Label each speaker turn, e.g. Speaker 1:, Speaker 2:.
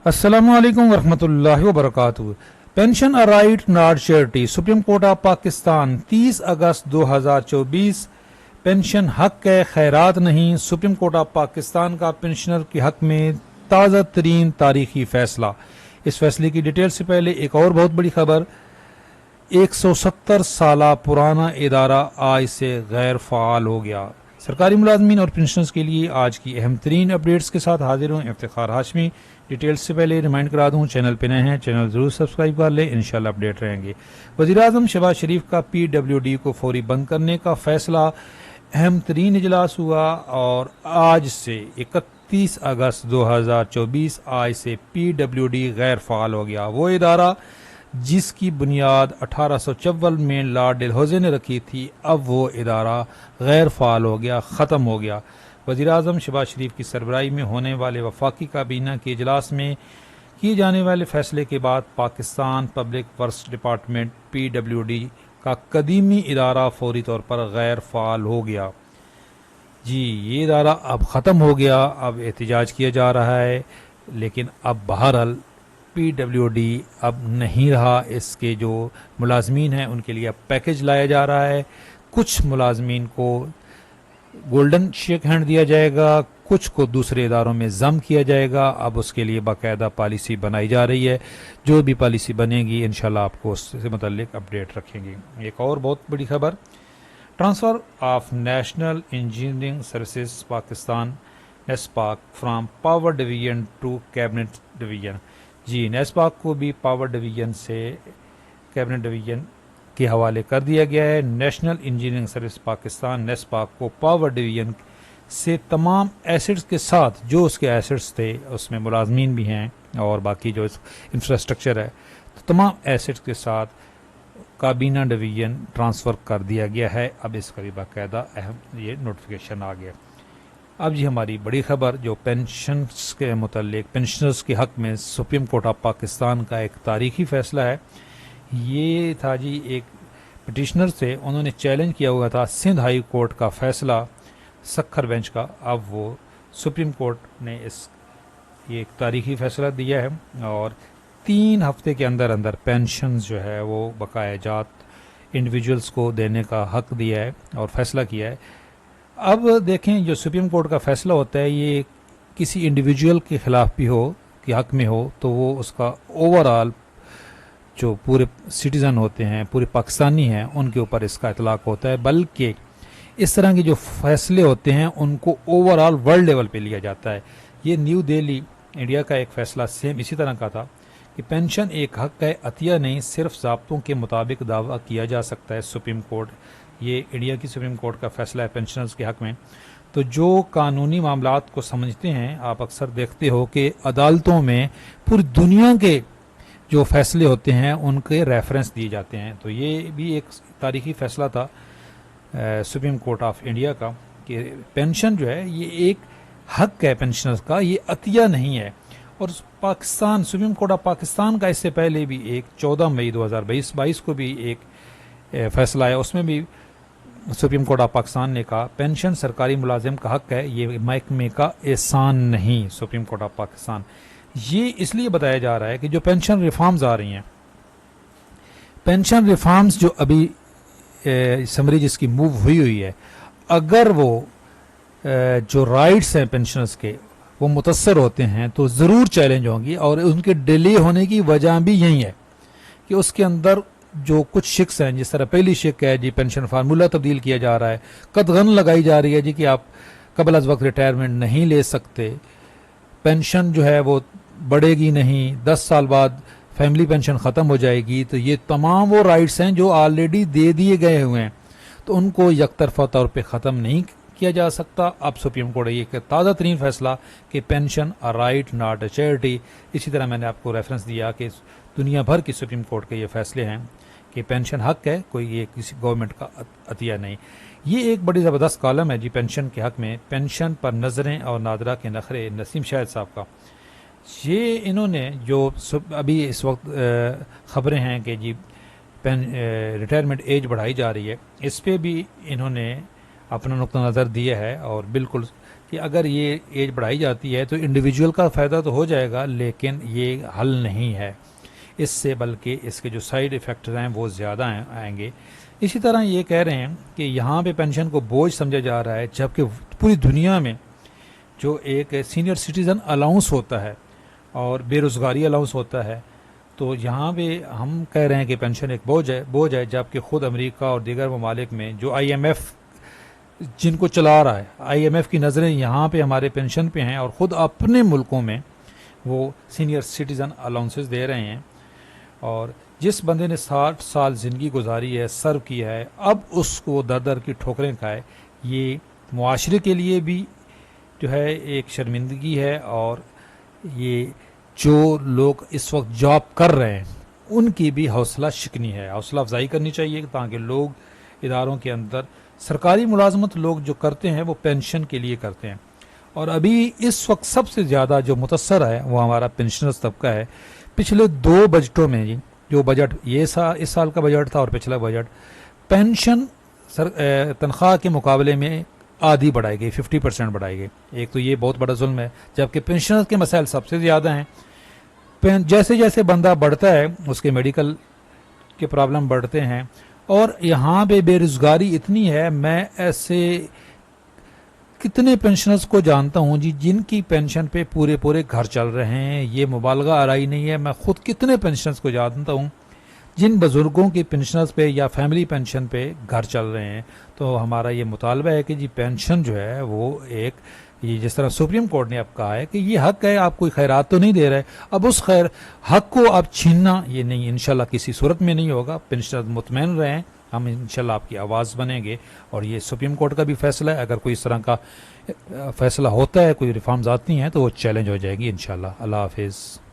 Speaker 1: अस्सलामुअलैकुम वरहमतुल्लाहि वबरकातुहू। Pension a right not charity. Supreme court of Pakistan 30 August 2024। Pension हक है, खैरात नहीं। सुप्रीम कोर्ट ऑफ पाकिस्तान का पेंशनर के हक में ताज़ा तरीन तारीखी फैसला। इस फैसले की डिटेल से पहले एक और बहुत बड़ी खबर। 170 साल पुराना इदारा आज से गैर फाल हो गया। सरकारी मुलाजमीन और पेंशनर्स के लिए आज की अहम तरीन अपडेट्स के साथ हाजिर हूँ इफ्तिखार हाशमी। डिटेल्स से पहले रिमाइंड करा दूँ, चैनल पे नए हैं चैनल जरूर सब्सक्राइब कर लें, इंशाल्लाह अपडेट रहेंगे। वज़ीर-ए-आज़म शहबाज शरीफ का PWD को फौरी बंद करने का फैसला। अहम तरीन इजलास हुआ और आज से 31 अगस्त 2024 आज से PWD गैर फाल हो गया। वो इदारा जिसकी बुनियाद 1854 में लॉर्ड डलहौजी ने रखी थी, अब वो इदारा गैर फाल हो गया, ख़त्म हो गया। वज़ीर-ए-आज़म शहबाज शरीफ की सरबराही में होने वाले वफाकी काबीना के इजलास में किए जाने वाले फैसले के बाद Pakistan public works department PWD का कदीमी इदारा फौरी तौर पर गैर फाल हो गया। जी, ये इदारा अब ख़त्म हो गया, अब एहतजाज किया जा रहा है, लेकिन अब बहरहाल PWD अब नहीं रहा। इसके जो मुलाजमीन हैं उनके लिए अब पैकेज लाया जा रहा है। कुछ मुलाजमीन को गोल्डन शेक हैंड दिया जाएगा, कुछ को दूसरे इदारों में जम किया जाएगा। अब उसके लिए बाकायदा पॉलिसी बनाई जा रही है। जो भी पॉलिसी बनेगी इंशाल्लाह आपको उससे मुतल्लिक अपडेट रखेंगे। एक और बहुत बड़ी खबर, transfer of national engineering services Pakistan NESPAK from power division to cabinet division. जी, नेस्पाक को भी पावर डिवीजन से कैबिनेट डिवीजन के हवाले कर दिया गया है। National engineering service Pakistan NESPAK को पावर डिवीजन से तमाम एसेट्स के साथ, जो उसके एसेट्स थे उसमें मुलाजमीन भी हैं और बाकी जो इंफ्रास्ट्रक्चर है, तो तमाम एसेट्स के साथ काबीना डिवीजन ट्रांसफ़र कर दिया गया है। अब इसका भी बाकायदा अहम ये नोटिफिकेशन आ गया। अब जी हमारी बड़ी खबर जो पेंशन्स के मुतल्लिक पेंशनर्स के हक़ में सुप्रीम कोर्ट ऑफ पाकिस्तान का एक तारीखी फ़ैसला है। ये था जी, एक पिटिशनर से उन्होंने चैलेंज किया हुआ था सिंध हाई कोर्ट का फ़ैसला सखर बेंच का। अब वो सुप्रीम कोर्ट ने ये एक तारीखी फ़ैसला दिया है और 3 हफ्ते के अंदर अंदर पेंशन जो है वो बकाया जात इंडिविजुअल्स को देने का हक़ दिया है और फ़ैसला किया है। अब देखें, जो सुप्रीम कोर्ट का फ़ैसला होता है ये किसी इंडिविजुअल के ख़िलाफ़ भी हो कि हक़ में हो तो वो उसका ओवरऑल जो पूरे सिटीज़न होते हैं, पूरे पाकिस्तानी हैं, उनके ऊपर इसका इतलाक़ होता है। बल्कि इस तरह के जो फ़ैसले होते हैं उनको ओवरऑल वर्ल्ड लेवल पे लिया जाता है। ये न्यू दिल्ली इंडिया का एक फ़ैसला सेम इसी तरह का था कि पेंशन एक हक़ है, अतिया नहीं, सिर्फ ज़ाब्तों के मुताबिक दावा किया जा सकता है। सुप्रीम कोर्ट, ये इंडिया की सुप्रीम कोर्ट का फ़ैसला है पेंशनर्स के हक़ में। तो जो कानूनी मामलात को समझते हैं, आप अक्सर देखते हो कि अदालतों में पूरी दुनिया के जो फ़ैसले होते हैं उनके रेफरेंस दिए जाते हैं। तो ये भी एक तारीखी फ़ैसला था सुप्रीम कोर्ट ऑफ इंडिया का कि पेंशन जो है ये एक हक़ है पेंशनर्स का, ये अतिया नहीं है। और Pakistan supreme court of Pakistan का इससे पहले भी एक 14 मई 2022 को भी एक फ़ैसला है, उसमें भी सुप्रीम कोर्ट ऑफ पाकिस्तान ने कहा पेंशन सरकारी मुलाजिम का हक़ है, ये महकमे का एहसान नहीं। सुप्रीम कोर्ट ऑफ पाकिस्तान ये इसलिए बताया जा रहा है कि जो पेंशन रिफॉर्म्स आ रही हैं, पेंशन रिफॉर्म्स जो अभी समरी जिसकी मूव हुई है, अगर वो जो राइट्स हैं पेंशनर्स के वो मुतस्सर होते हैं तो ज़रूर चैलेंज होंगी। और उनके डिले होने की वजह भी यही है कि उसके अंदर जो कुछ शिक्स हैं, जिस तरह पहली शिक है जी पेंशन फार्मूला तब्दील किया जा रहा है, कदगन लगाई जा रही है जी कि आप कबल अज़ वक्त रिटायरमेंट नहीं ले सकते, पेंशन जो है वो बढ़ेगी नहीं, 10 साल बाद फैमिली पेंशन ख़त्म हो जाएगी। तो ये तमाम वो राइट्स हैं जो ऑलरेडी दे दिए गए हुए हैं, तो उनको यकतरफा तौर पे ख़त्म नहीं किया जा सकता। अब सुप्रीम कोर्ट ये एक ताज़ा तरीन फ़ैसला कि pension a right not a charity. इसी तरह मैंने आपको रेफरेंस दिया कि दुनिया भर की सुप्रीम कोर्ट के ये फ़ैसले हैं कि पेंशन हक़ है, कोई ये किसी गवर्नमेंट का अतिया नहीं। ये एक बड़ी ज़बरदस्त कॉलम है जी पेंशन के हक़ में। पेंशन पर नज़रें और नादरा के नखरे, नसीम शाहिद साहब का। ये इन्होंने जो अभी इस वक्त ख़बरें हैं कि जी रिटायरमेंट एज बढ़ाई जा रही है, इस पर भी इन्होंने अपना नुक्ता नज़र दिया है और बिल्कुल कि अगर ये एज बढ़ाई जाती है तो इंडिविजुअल का फ़ायदा तो हो जाएगा, लेकिन ये हल नहीं है इससे, बल्कि इसके जो साइड इफ़ेक्ट्स हैं वो ज़्यादा आएंगे। इसी तरह ये कह रहे हैं कि यहाँ पे पेंशन को बोझ समझा जा रहा है, जबकि पूरी दुनिया में जो एक सीनियर सिटीज़न अलाउंस होता है और बेरोज़गारी अलाउंस होता है, तो यहाँ पे हम कह रहे हैं कि पेंशन एक बोझ है, जबकि ख़ुद अमेरिका और दीगर ममालिक में जो IMF जिनको चला रहा है, IMF की नज़रें यहाँ पे हमारे पेंशन पे हैं और ख़ुद अपने मुल्कों में वो सीनियर सिटीज़न अलाउंसेस दे रहे हैं। और जिस बंदे ने 60 साल ज़िंदगी गुजारी है, सर्व किया है, अब उसको दर दर की ठोकरें खाए, ये मुआशरे के लिए भी जो है एक शर्मिंदगी है, और ये जो लोग इस वक्त जॉब कर रहे हैं उनकी भी हौसला शिकनी है, हौसला अफजाई करनी चाहिए, ताकि लोग इदारों के अंदर सरकारी मुलाजमत लोग जो करते हैं वो पेंशन के लिए करते हैं। और अभी इस वक्त सबसे ज़्यादा जो मुतसर है वो हमारा पेंशनर्स तबका है। पिछले 2 बजटों में जी, जो बजट इस साल का बजट था और पिछला बजट, पेंशन तनख्वाह के मुकाबले में आधी बढ़ाई गई, 50% बढ़ाई गई। एक तो ये बहुत बड़ा जुल्म है, जबकि पेंशनर्स के मसाइल सबसे ज़्यादा हैं। जैसे जैसे बंदा बढ़ता है उसके मेडिकल के प्रॉब्लम बढ़ते हैं, और यहाँ पे बेरोज़गारी इतनी है। मैं ऐसे कितने पेंशनर्स को जानता हूँ जी जिनकी पेंशन पे पूरे पूरे घर चल रहे हैं, ये मुबालगा आराई नहीं है। मैं खुद कितने पेंशनर्स को जानता हूँ जिन बुज़ुर्गों की पेंशनर्स पे या फैमिली पेंशन पे घर चल रहे हैं। तो हमारा ये मुतालबा है कि जी पेंशन जो है वो एक, ये जिस तरह सुप्रीम कोर्ट ने अब कहा है कि ये हक है, आप कोई खैरात तो नहीं दे रहे, अब उस हक को आप छीनना ये नहीं, इंशाल्लाह किसी सूरत में नहीं होगा। पेंशनर मुतमईन रहें, हम इंशाल्लाह आपकी आवाज़ बनेंगे। और ये सुप्रीम कोर्ट का भी फैसला है, अगर कोई इस तरह का फैसला होता है, कोई रिफॉर्म्स आती हैं तो वो चैलेंज हो जाएगी इंशाल्लाह। अल्लाह हाफिज़।